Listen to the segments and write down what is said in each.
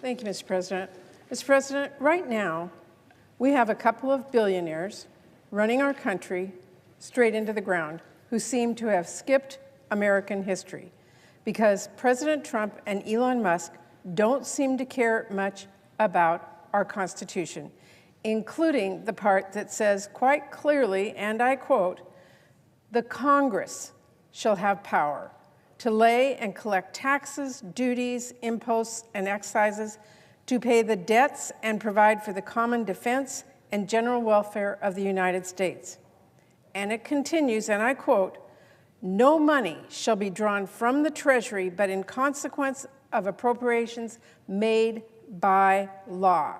Thank you, Mr. President. Mr. President, right now, we have a couple of billionaires running our country straight into the ground who seem to have skipped American history because President Trump and Elon Musk don't seem to care much about our Constitution, including the part that says quite clearly, and I quote, "The Congress shall have power to lay and collect taxes, duties, imposts, and excises, to pay the debts and provide for the common defense and general welfare of the United States." And it continues, and I quote, "No money shall be drawn from the Treasury but in consequence of appropriations made by law."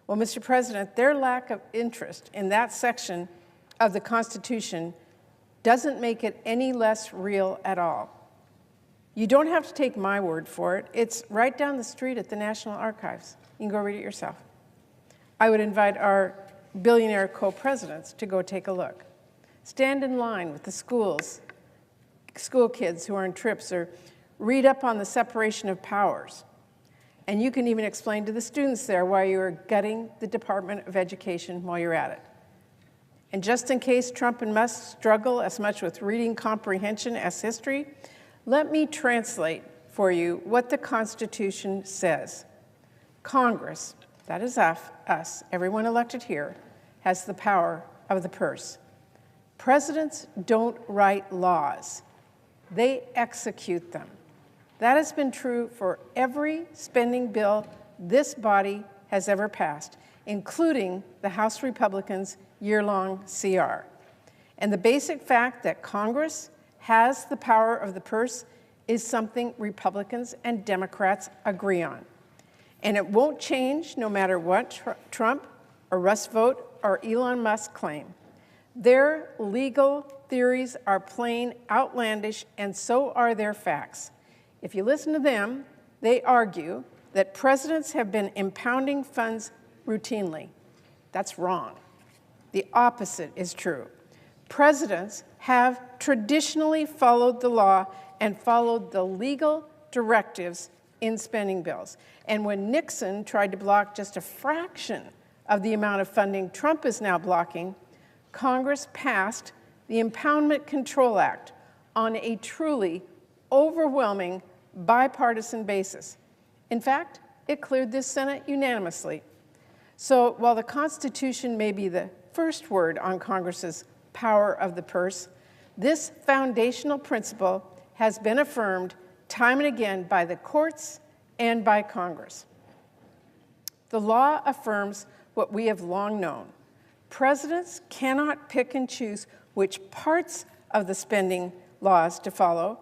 Well, Mr. President, their lack of interest in that section of the Constitution doesn't make it any less real at all. You don't have to take my word for it. It's right down the street at the National Archives. You can go read it yourself. I would invite our billionaire co-presidents to go take a look. Stand in line with the school kids who are on trips, or read up on the separation of powers. And you can even explain to the students there why you're gutting the Department of Education while you're at it. And just in case Trump and Musk struggle as much with reading comprehension as history, let me translate for you what the Constitution says. Congress, that is us, everyone elected here, has the power of the purse. Presidents don't write laws, they execute them. That has been true for every spending bill this body has ever passed, including the House Republicans' year-long CR. And the basic fact that Congress has the power of the purse is something Republicans and Democrats agree on. And it won't change no matter what Trump or Russ Vogt or Elon Musk claim. Their legal theories are plain outlandish, and so are their facts. If you listen to them, they argue that presidents have been impounding funds routinely. That's wrong. The opposite is true. Presidents have traditionally followed the law and followed the legal directives in spending bills. And when Nixon tried to block just a fraction of the amount of funding Trump is now blocking, Congress passed the Impoundment Control Act on a truly overwhelming bipartisan basis. In fact, it cleared this Senate unanimously. So while the Constitution may be the first word on Congress's power of the purse, this foundational principle has been affirmed time and again by the courts and by Congress. The law affirms what we have long known. Presidents cannot pick and choose which parts of the spending laws to follow,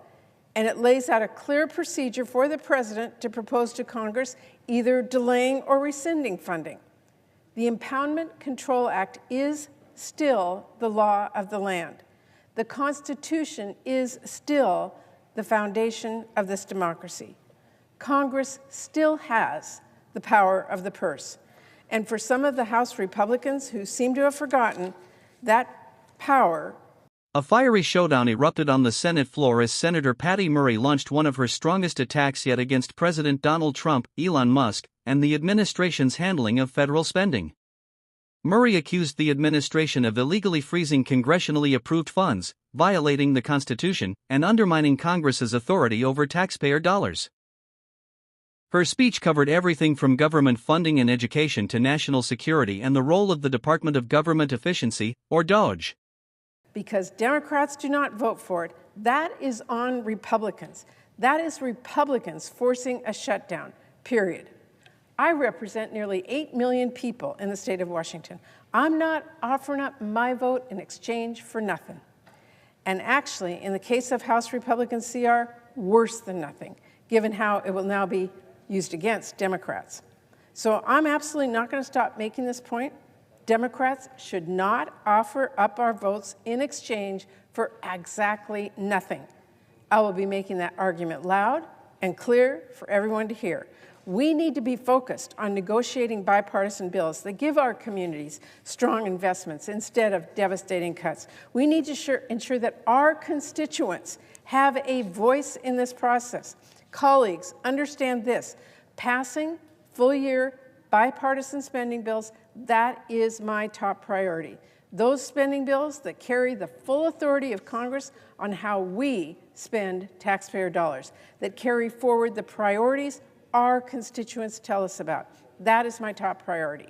and it lays out a clear procedure for the president to propose to Congress either delaying or rescinding funding. The Impoundment Control Act is still the law of the land. The Constitution is still the foundation of this democracy. Congress still has the power of the purse. And for some of the House Republicans who seem to have forgotten, that power. A fiery showdown erupted on the Senate floor as Senator Patty Murray launched one of her strongest attacks yet against President Donald Trump, Elon Musk, and the administration's handling of federal spending. Murray accused the administration of illegally freezing congressionally approved funds, violating the Constitution, and undermining Congress's authority over taxpayer dollars. Her speech covered everything from government funding and education to national security and the role of the Department of Government Efficiency, or DOGE. Because Democrats do not vote for it, that is on Republicans. That is Republicans forcing a shutdown, period. I represent nearly 8 million people in the state of Washington. I'm not offering up my vote in exchange for nothing. And actually, in the case of House Republican CR, worse than nothing, given how it will now be used against Democrats. So I'm absolutely not going to stop making this point. Democrats should not offer up our votes in exchange for exactly nothing. I will be making that argument loud and clear for everyone to hear. We need to be focused on negotiating bipartisan bills that give our communities strong investments instead of devastating cuts. We need to ensure that our constituents have a voice in this process. Colleagues, understand this. Passing full-year bipartisan spending bills, that is my top priority. Those spending bills that carry the full authority of Congress on how we spend taxpayer dollars, that carry forward the priorities our constituents tell us about. That is my top priority.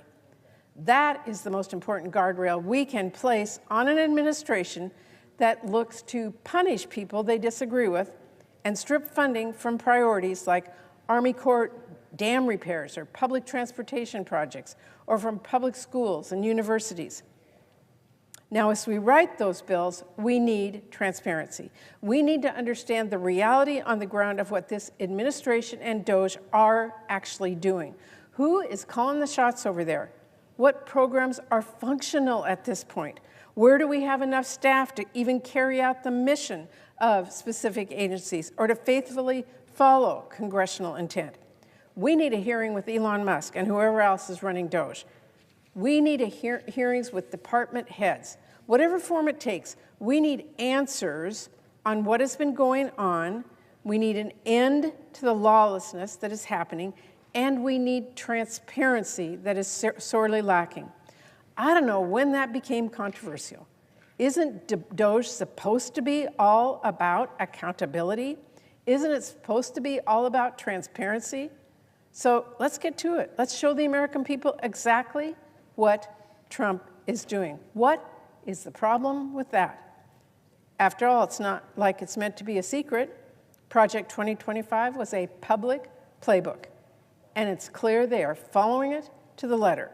That is the most important guardrail we can place on an administration that looks to punish people they disagree with and strip funding from priorities like Army Corps dam repairs or public transportation projects or from public schools and universities. Now, as we write those bills, we need transparency. We need to understand the reality on the ground of what this administration and DOGE are actually doing. Who is calling the shots over there? What programs are functional at this point? Where do we have enough staff to even carry out the mission of specific agencies or to faithfully follow congressional intent? We need a hearing with Elon Musk and whoever else is running DOGE. We need hearings with department heads. Whatever form it takes, we need answers on what has been going on. We need an end to the lawlessness that is happening, and we need transparency that is sorely lacking. I don't know when that became controversial. Isn't DOGE supposed to be all about accountability? Isn't it supposed to be all about transparency? So let's get to it. Let's show the American people exactly what Trump is doing. What is the problem with that? After all, it's not like it's meant to be a secret. Project 2025 was a public playbook, and it's clear they are following it to the letter.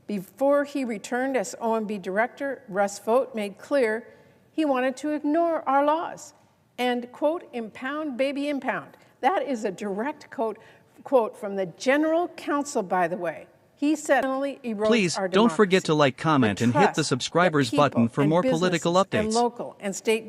Before he returned as OMB director, Russ Vought made clear he wanted to ignore our laws and, quote, impound, baby, impound. That is a direct quote from the general counsel, by the way. He said, please don't forget to like, comment, and hit the subscribers button for more political updates. And local and state